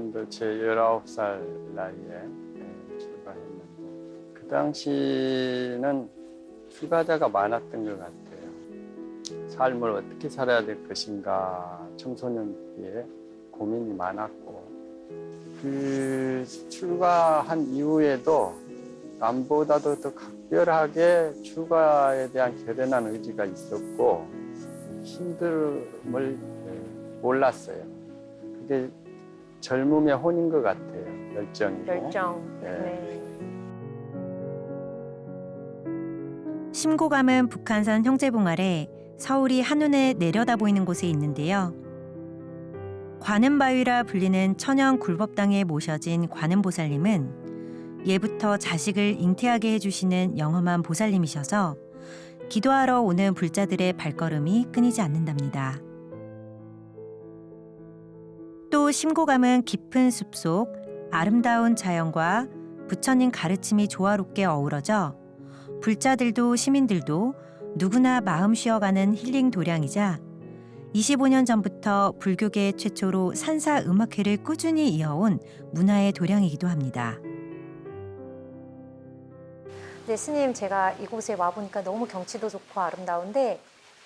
정도 제 19살 나이에 출가했는데 그 당시는 출가자가 많았던 것 같아요. 삶을 어떻게 살아야 될 것인가 청소년기에 고민이 많았고 그 출가한 이후에도 남보다도 더 각별하게 출가에 대한 결연한 의지가 있었고 힘듦을 몰랐어요. 그게 젊음의 혼인 것 같아요. 열정이고. 열정. 네. 네. 심고감은 북한산 형제봉 아래 서울이 한눈에 내려다 보이는 곳에 있는데요. 관음바위라 불리는 천연 굴법당에 모셔진 관음보살님은 예부터 자식을 잉태하게 해주시는 영험한 보살님이셔서 기도하러 오는 불자들의 발걸음이 끊이지 않는답니다. 또 심고감은 깊은 숲속 아름다운 자연과 부처님 가르침이 조화롭게 어우러져 불자들도 시민들도 누구나 마음 쉬어가는 힐링 도량이자 25년 전부터 불교계 최초로 산사 음악회를 꾸준히 이어온 문화의 도량이기도 합니다. 네, 스님, 제가 이곳에 와보니까 너무 경치도 좋고 아름다운데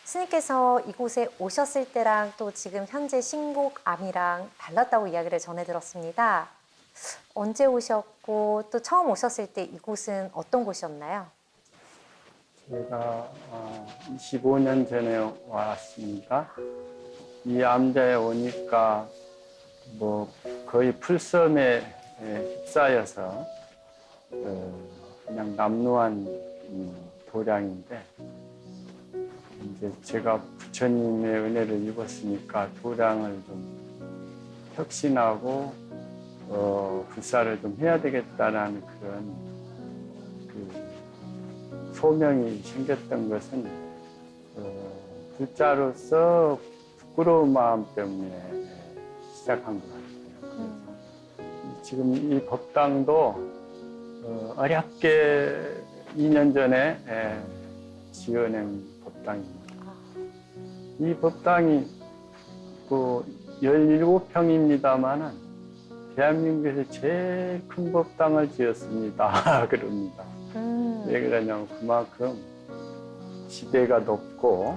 스님께서 이곳에 오셨을 때랑 또 지금 현재 신곡암이랑 달랐다고 이야기를 전해 들었습니다. 언제 오셨고 또 처음 오셨을 때 이곳은 어떤 곳이었나요? 제가 25년 전에 왔습니다. 이 암자에 오니까 뭐 거의 풀섬에 휩싸여서 그냥 남루한 도량인데 이제 제가 부처님의 은혜를 입었으니까 도량을 좀 혁신하고 불사를 좀 해야 되겠다라는 그런 소명이 생겼던 것은 불자로서 부끄러운 마음 때문에 시작한 것 같아요. 지금 이 법당도 어렵게 2년 전에 지어낸 법당입니다. 이 법당이 그 17평입니다만은 대한민국에서 제일 큰 법당을 지었습니다. 그럽니다. 왜 그러냐면 그만큼 지대가 높고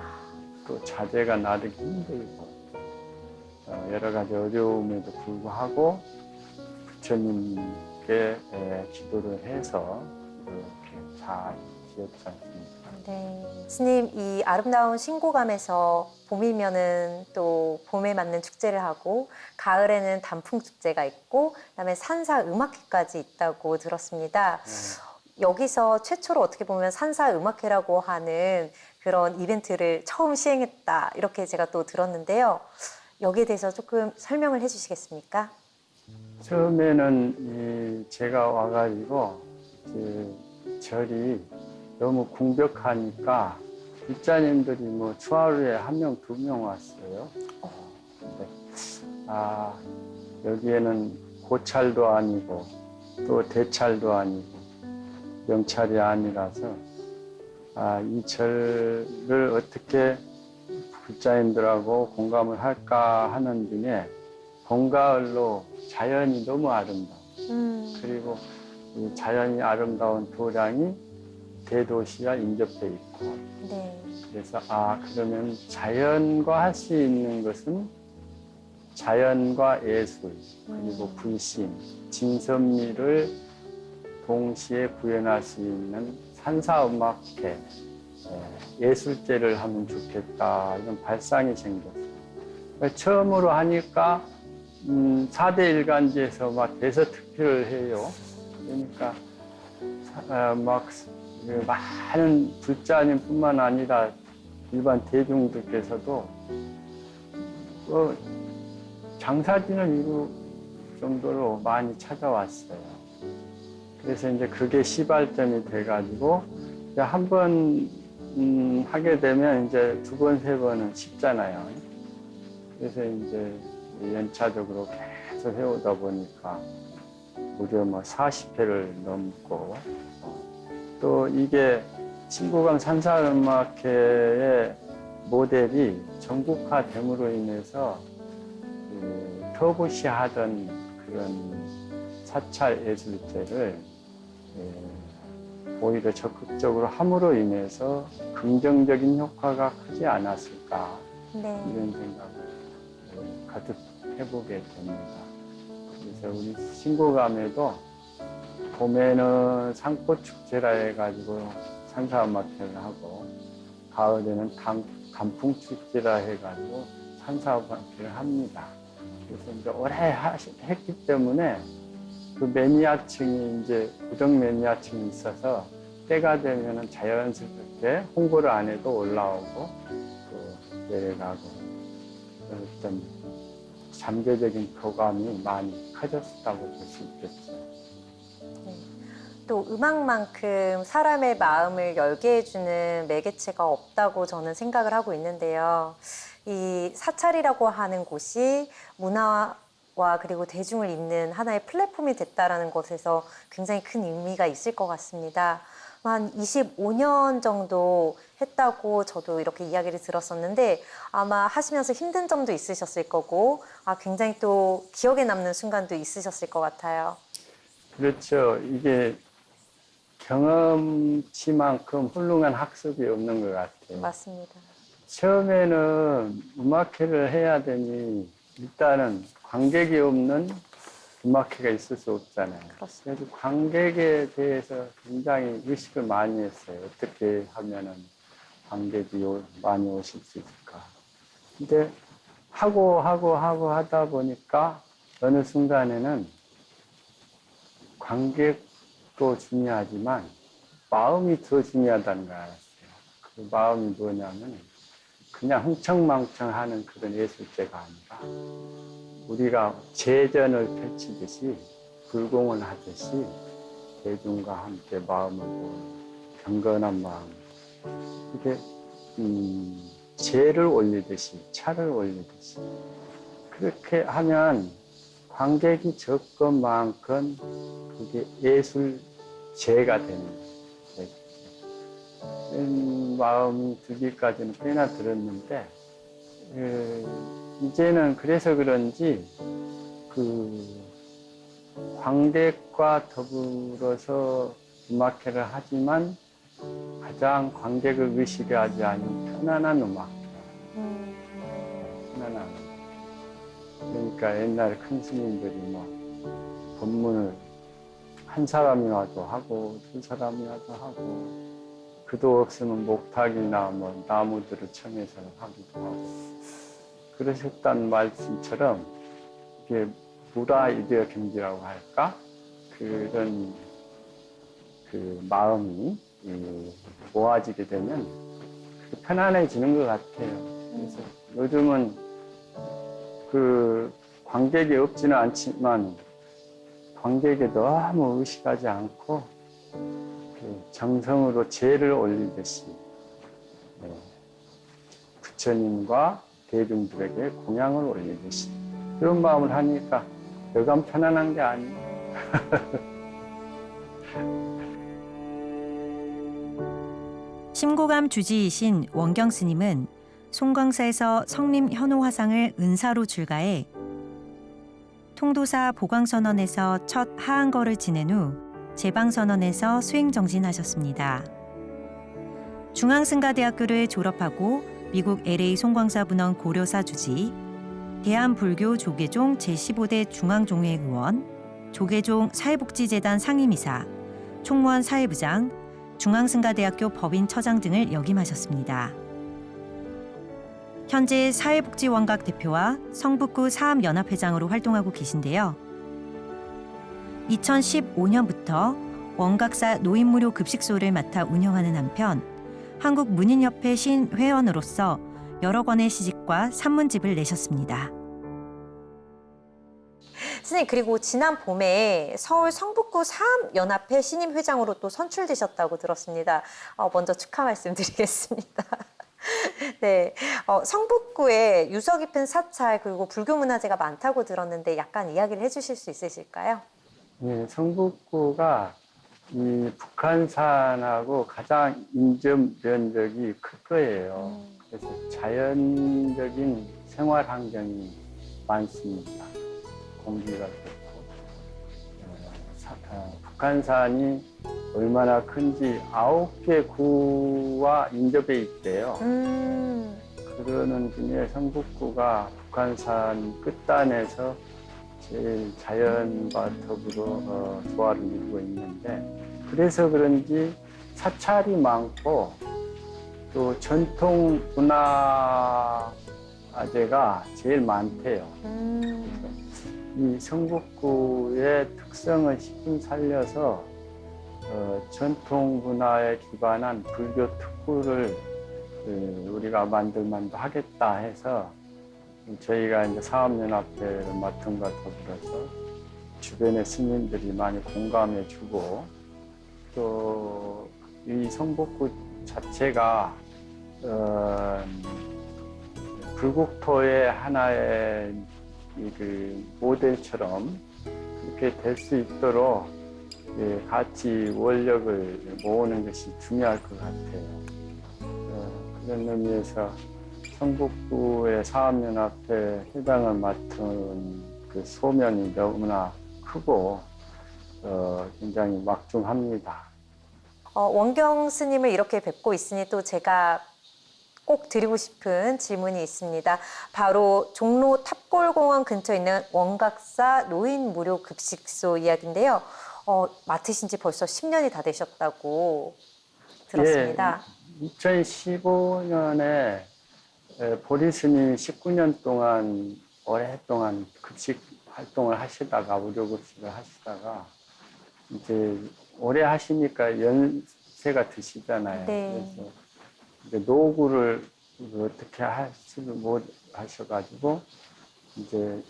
또 자재가 나르기 힘들고 여러 가지 어려움에도 불구하고 부처님께 기도를 해서 이렇게 잘 지었지 않습니까? 네, 스님, 이 아름다운 신고감에서 봄이면은 또 봄에 맞는 축제를 하고 가을에는 단풍 축제가 있고 그다음에 산사 음악회까지 있다고 들었습니다. 여기서 최초로 어떻게 보면 산사 음악회라고 하는 그런 이벤트를 처음 시행했다 이렇게 제가 또 들었는데요. 여기에 대해서 조금 설명을 해주시겠습니까? 처음에는 제가 와가지고 절이 너무 궁벽하니까 일자님들이 뭐 추하루에 1명, 2명 왔어요. 근데 여기에는 고찰도 아니고 또 대찰도 아니고 명찰이 아니라서 이 절을 어떻게 불자님들하고 공감을 할까 하는 중에 봄가을로 자연이 너무 아름다워. 그리고 이 자연이 아름다운 도량이 대도시와 인접해 있고. 네. 그래서 그러면 자연과 할 수 있는 것은 자연과 예술 그리고 불신, 진선미를 동시에 구현할 수 있는 산사음악회, 예술제를 하면 좋겠다 이런 발상이 생겼어요. 처음으로 하니까 4대 일간지에서 막 대서특필을 해요. 그러니까 막 많은 불자님뿐만 아니라 일반 대중들께서도 장사진을 이룰 정도로 많이 찾아왔어요. 그래서 이제 그게 시발점이 돼가지고 한 번 하게 되면 이제 2번, 3번은 쉽잖아요. 그래서 이제 연차적으로 계속 해오다 보니까 무려 뭐 40회를 넘고 또 이게 신고감 산사음악회의 모델이 전국화됨으로 인해서 터부시하던 그런 사찰 예술제를 오히려 적극적으로 함으로 인해서 긍정적인 효과가 크지 않았을까 네. 이런 생각을 가득 해보게 됩니다. 그래서 우리 신고감에도 봄에는 상포축제라 해가지고 산사음악회를 하고 가을에는 단풍축제라 해가지고 산사음악회를 합니다. 그래서 이제 오래 했기 때문에 그 매니아층이 이제 고정 매니아층이 있어서 때가 되면은 자연스럽게 홍보를 안 해도 올라오고 또 내려가고 어떤 잠재적인 교감이 많이 커졌다고 볼 수 있겠죠. 또 음악만큼 사람의 마음을 열게 해주는 매개체가 없다고 저는 생각을 하고 있는데요. 이 사찰이라고 하는 곳이 문화와 그리고 대중을 잇는 하나의 플랫폼이 됐다는 것에서 굉장히 큰 의미가 있을 것 같습니다. 한 25년 정도 했다고 저도 이렇게 이야기를 들었었는데 아마 하시면서 힘든 점도 있으셨을 거고 굉장히 또 기억에 남는 순간도 있으셨을 것 같아요. 그렇죠. 이게 경험치만큼 훌륭한 학습이 없는 것 같아요. 맞습니다. 처음에는 음악회를 해야 되니 일단은 관객이 없는 음악회가 있을 수 없잖아요. 그렇습니다. 그래서 관객에 대해서 굉장히 의식을 많이 했어요. 어떻게 하면은 관객이 많이 오실 수 있을까. 근데 하고 하다 보니까 어느 순간에는 관객도 중요하지만 마음이 더 중요하다는 걸 알았어요. 그 마음이 뭐냐면 그냥 흥청망청 하는 그런 예술제가 아니라 우리가 제전을 펼치듯이 불공을 하듯이 대중과 함께 마음을 모으는 경건한 마음 이게 제를 올리듯이 차를 올리듯이 그렇게 하면 관객이 적건만큼 그게 예술제가 되는 거예요. 그런 마음이 들기까지는 꽤나 들었는데 이제는 그래서 그런지 그 관객과 더불어서 음악회를 하지만 가장 관객을 의식하지 않은 편안한 음악. 편안한. 그러니까 옛날 큰 스님들이 뭐 법문을 한 사람이 와도 하고 두 사람이 와도 하고 그도 없으면 목탁이나 뭐 나무들을 청해서 하기도 하고 그러셨다는 말씀처럼 이게 무라 이데어 경지라고 할까 그런 그 마음이 모아지게 되면 편안해지는 것 같아요. 그래서 요즘은 그 관객이 없지는 않지만 관객에 너무 의식하지 않고 그 정성으로 제를 올리듯이 부처님과 대중들에게 공양을 올리듯이 그런 마음을 하니까 여간 편안한 게 아니에요. 심고감 주지이신 원경 스님은 송광사에서 성림 현호 화상을 은사로 출가해 통도사 보광선언에서 첫 하한거를 지낸 후 제방선언에서 수행정진하셨습니다. 중앙승가대학교를 졸업하고 미국 LA 송광사 분원 고려사 주지, 대한불교 조계종 제15대 중앙종회의원, 조계종 사회복지재단 상임이사, 총무원 사회부장, 중앙승가대학교 법인처장 등을 역임하셨습니다. 현재 사회복지원각 대표와 성북구 사암연합회장으로 활동하고 계신데요. 2015년부터 원각사 노인무료 급식소를 맡아 운영하는 한편 한국문인협회 신회원으로서 여러 권의 시집과 산문집을 내셨습니다. 선생님, 그리고 지난 봄에 서울 성북구 사암연합회 신임 회장으로 또 선출되셨다고 들었습니다. 먼저 축하 말씀드리겠습니다. 네, 성북구에 유서 깊은 사찰 그리고 불교 문화재가 많다고 들었는데 약간 이야기를 해주실 수 있으실까요? 네, 성북구가 이 북한산하고 가장 인접 면적이 클 거예요. 그래서 자연적인 생활 환경이 많습니다. 공기가 좋고 북한산이 얼마나 큰지 9개 구와 인접해 있대요. 그러는 중에 성북구가 북한산 끝단에서 제일 자연과 더불어 조화를 이루고 있는데, 그래서 그런지 사찰이 많고 또 전통 문화재가 제일 많대요. 이 성북구의 특성을 십분 살려서 전통 문화에 기반한 불교 특구를 우리가 만들만도 하겠다 해서 저희가 이제 사업연합회를 맡은 것 더불어서 주변의 스님들이 많이 공감해주고, 또 이 성북구 자체가 불국토의 하나의 그 모델처럼 그렇게 될 수 있도록 같이 원력을 모으는 것이 중요할 것 같아요. 그런 의미에서 성북구의 사업연합회 회장을 맡은 그 소명이 너무나 크고 굉장히 막중합니다. 원경 스님을 이렇게 뵙고 있으니 또 제가 꼭 드리고 싶은 질문이 있습니다. 바로 종로 탑골공원 근처에 있는 원각사 노인 무료 급식소 이야기인데요. 맡으신 지 벌써 10년이 다 되셨다고 들었습니다. 예, 2015년에 보리 스님이 19년 동안 오랫동안 급식 활동을 하시다가 무료 급식을 하시다가 이제 오래 하시니까 연세가 드시잖아요. 네. 그래서 이제 노구를 어떻게 하시를 못 하셔가지고 이제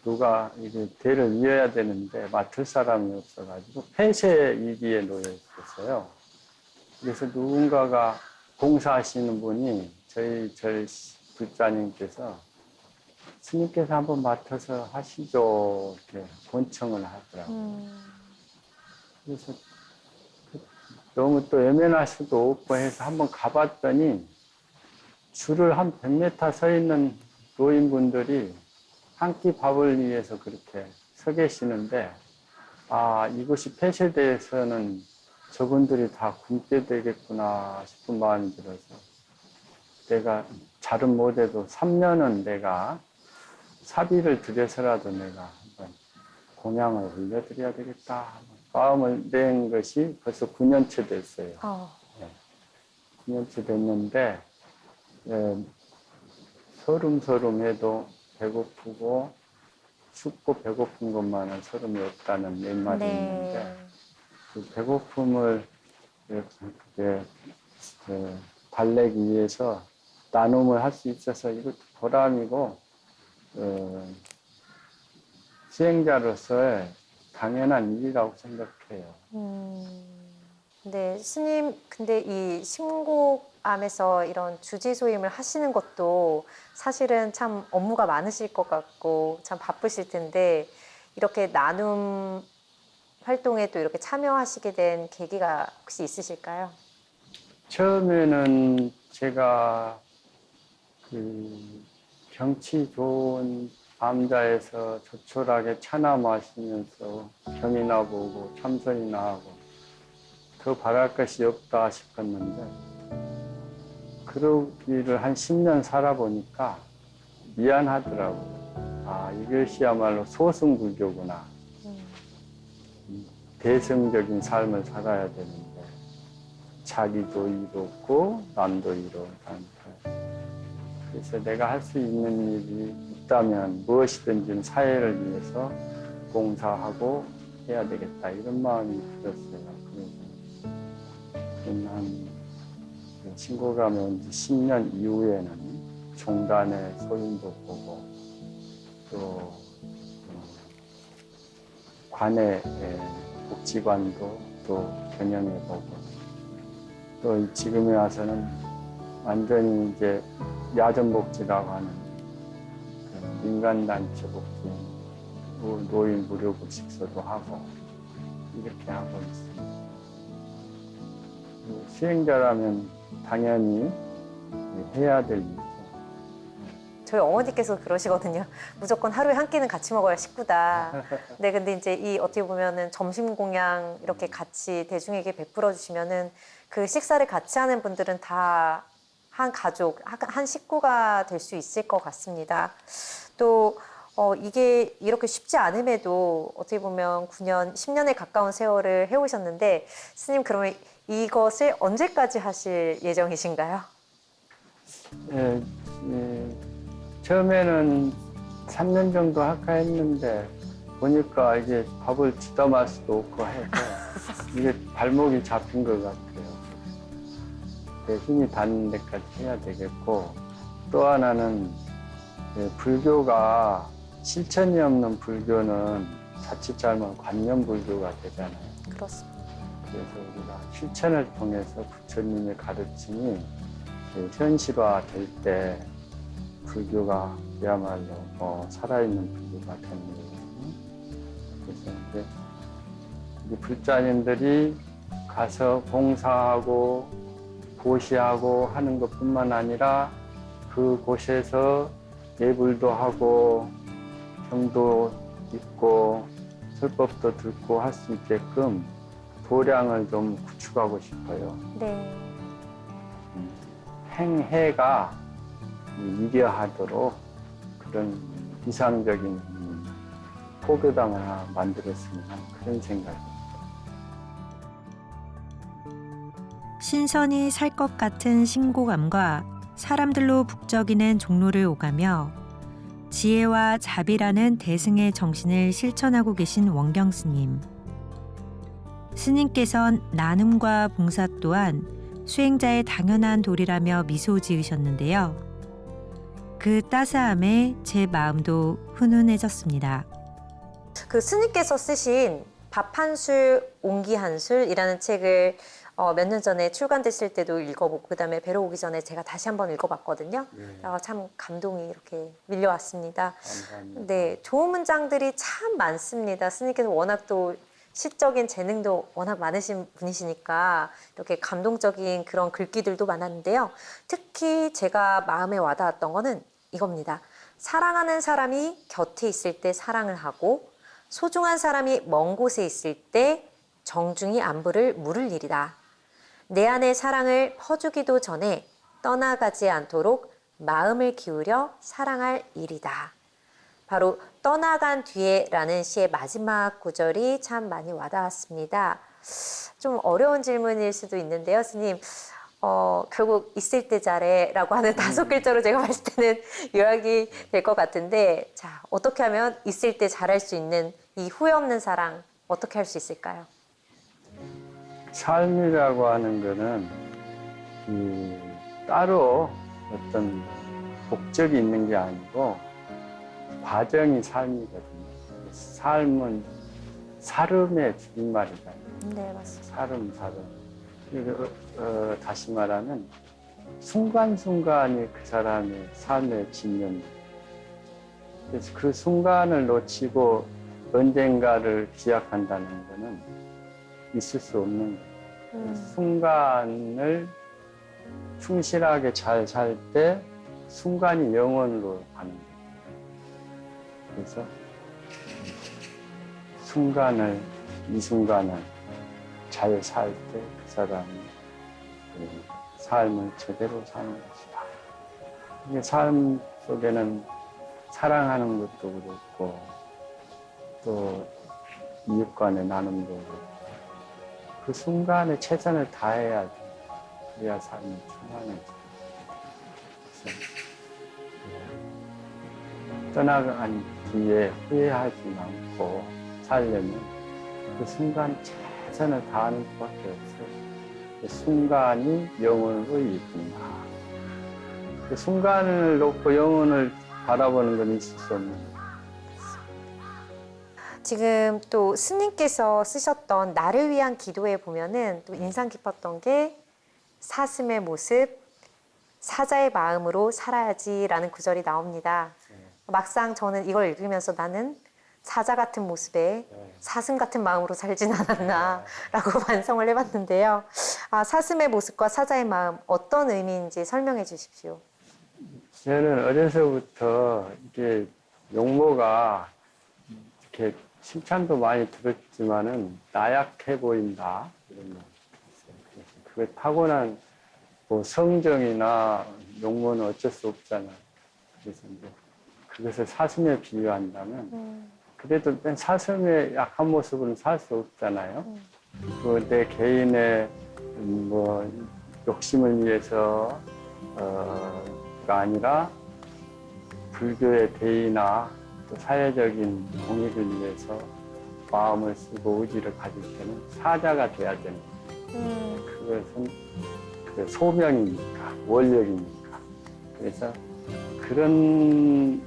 누가 이게 대를 이어야 되는데 맡을 사람이 없어가지고 폐쇄 위기에 놓여 있었어요. 그래서 누군가가 봉사하시는 분이 저희 불자님께서 스님께서 한번 맡아서 하시죠 이렇게 권청을 하더라고요. 그래서 너무 또 예민할 수도 없고 해서 한번 가봤더니 줄을 한 100m 서 있는 노인분들이 한 끼 밥을 위해서 그렇게 서 계시는데, 아, 이곳이 폐쇄돼서는 저분들이 다 굶게 되겠구나 싶은 마음이 들어서 내가 잘은 못해도 3년은 내가 사비를 들여서라도 내가 한번 공양을 올려드려야 되겠다 마음을 낸 것이 벌써 9년째 됐어요. 9년째 됐는데 서름서름해도 배고프고 춥고 배고픈 것만은 서름이 없다는 옛말이 있는데, 그 배고픔을 이렇게 달래기 위해서 나눔을 할 수 있어서 이것도 보람이고 수행자로서의 당연한 일이라고 생각해요. 네, 스님, 근데 이 신곡암에서 이런 주지소임을 하시는 것도 사실은 참 업무가 많으실 것 같고 참 바쁘실 텐데, 이렇게 나눔 활동에 또 이렇게 참여하시게 된 계기가 혹시 있으실까요? 처음에는 제가 그 경치 좋은 암자에서 조촐하게 차나 마시면서 경이나 보고 참선이나 하고 더 바랄 것이 없다 싶었는데, 그러기를 한 10년 살아보니까 미안하더라고요. 아, 이것이야말로 소승불교구나. 대승적인 삶을 살아야 되는데 자기도 이롭고 남도 이로운 삶을. 그래서 내가 할 수 있는 일이 있다면 무엇이든지 사회를 위해서 봉사하고 해야 되겠다 이런 마음이 들었어요. 그래서 한 신고감에 온 지 10년 이후에는 종단의 소임도 보고 또 관의 복지관도 또 경영해보고, 또 지금에 와서는 완전히 이제 야전복지라고 하는 민간단체 복지, 노인 무료급식소도 하고 이렇게 하고 있습니다. 수행자라면 당연히 해야 될 일이죠. 저희 어머니께서 그러시거든요. 무조건 하루에 한 끼는 같이 먹어야 식구다. 네, 근데 이제 이 어떻게 보면은 점심 공양 이렇게 같이 대중에게 베풀어 주시면은 그 식사를 같이 하는 분들은 다 한 가족, 한 식구가 될 수 있을 것 같습니다. 또 이게 이렇게 쉽지 않음에도 어떻게 보면 9년, 10년에 가까운 세월을 해오셨는데 스님 그러면 이것을 언제까지 하실 예정이신가요? 예, 처음에는 3년 정도 할까 했는데 보니까 이게 밥을 뒷담할 수도 없고 해서 이게 발목이 잡힌 것 같아요. 힘이 닿는 데까지 해야 되겠고, 또 하나는 불교가 실천이 없는 불교는 자칫 잘못 관념 불교가 되잖아요. 그렇습니다. 그래서 우리가 실천을 통해서 부처님의 가르침이 현실화 될 때 불교가 그야말로 살아있는 불교가 되는 거거든요. 그래서 이제 우리 불자님들이 가서 봉사하고 보시하고 하는 것뿐만 아니라 그 곳에서 예불도 하고 경도 읽고 설법도 듣고 할 수 있게끔 도량을 좀 구축하고 싶어요. 네. 행해가 미려하도록 그런 이상적인 포교당을 하나 만들었으면 하는 그런 생각입니다. 신선이 살 것 같은 신고감과 사람들로 북적이는 종로를 오가며 지혜와 자비라는 대승의 정신을 실천하고 계신 원경 스님. 스님께선 나눔과 봉사 또한 수행자의 당연한 도리라며 미소 지으셨는데요. 그 따스함에 제 마음도 훈훈해졌습니다. 그 스님께서 쓰신 밥 한 술, 옹기 한 술이라는 책을 몇 년 전에 출간됐을 때도 읽어보고 그다음에 뵈러 오기 전에 제가 다시 한번 읽어봤거든요. 참 감동이 이렇게 밀려왔습니다. 감사합니다. 네, 좋은 문장들이 참 많습니다. 스님께서 워낙 또 시적인 재능도 워낙 많으신 분이시니까 이렇게 감동적인 그런 글귀들도 많았는데요. 특히 제가 마음에 와닿았던 거는 이겁니다. 사랑하는 사람이 곁에 있을 때 사랑을 하고 소중한 사람이 먼 곳에 있을 때 정중히 안부를 물을 일이다. 내 안의 사랑을 퍼주기도 전에 떠나가지 않도록 마음을 기울여 사랑할 일이다. 바로 떠나간 뒤에라는 시의 마지막 구절이 참 많이 와닿았습니다. 좀 어려운 질문일 수도 있는데요, 스님. 결국 있을 때 잘해라고 하는 5글자로 제가 봤을 때는 요약이 될 것 같은데, 자, 어떻게 하면 있을 때 잘할 수 있는 이 후회 없는 사랑 어떻게 할 수 있을까요? 삶이라고 하는 거는 따로 어떤 목적이 있는 게 아니고 과정이 삶이거든요. 삶은 사름의 줄임말이잖아요. 네, 맞습니다. 사름. 그리고 다시 말하면 순간순간이 그 사람의 삶의 진면. 그래서 그 순간을 놓치고 언젠가를 기약한다는 것은 있을 수 없는 거예요. 순간을 충실하게 잘 살 때 순간이 영원으로 가는 거예요. 그래서 이 순간을 잘 살 때 그 사람이 삶을 제대로 사는 것이다. 이게 삶 속에는 사랑하는 것도 그렇고 또 이웃 간의 나눔도 그렇고 그 순간에 최선을 다해야지. 그래야 삶이 충만해져. 떠나간 뒤에 후회하지 않고 살려면 그 순간 최선을 다하는 수밖에 없어요. 그 순간이 영혼으로 이끈다. 그 순간을 놓고 영혼을 바라보는 건 있을 수 없는 거예요. 지금 또 스님께서 쓰셨던 나를 위한 기도에 보면은 또 인상 깊었던 게 사슴의 모습, 사자의 마음으로 살아야지라는 구절이 나옵니다. 막상 저는 이걸 읽으면서 나는 사자 같은 모습에 사슴 같은 마음으로 살진 않았나라고 반성을 해봤는데요. 사슴의 모습과 사자의 마음 어떤 의미인지 설명해 주십시오. 저는 어려서부터 이게 용모가 이렇게 칭찬도 많이 들었지만은 나약해 보인다 이런 거 있어요. 그래서 그게 타고난 뭐 성정이나 용모는 어쩔 수 없잖아. 그래서 이제 그것을 사슴에 비유한다면 그래도 맨 사슴의 약한 모습은 살 수 없잖아요. 그 내 개인의 뭐 욕심을 위해서 가 아니라 불교의 대의나 또 사회적인 공익을 위해서 마음을 쓰고 의지를 가질 때는 사자가 돼야 되는 거예요. 그것은 그 소명이니까 원력이니까. 그래서 그런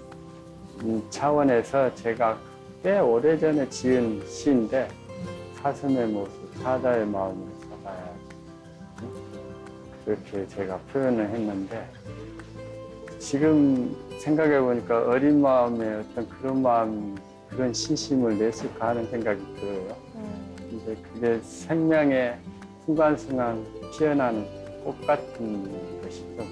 차원에서 제가 꽤 오래전에 지은 시인데 사슴의 모습, 사자의 마음을 살아야지. 그렇게 제가 표현을 했는데 지금 생각해 보니까 어린 마음에 어떤 그런 마음, 그런 신심을 냈을까 하는 생각이 들어요. 이제 그게 생명의 순간순간 피어나는 꽃 같은 것이죠.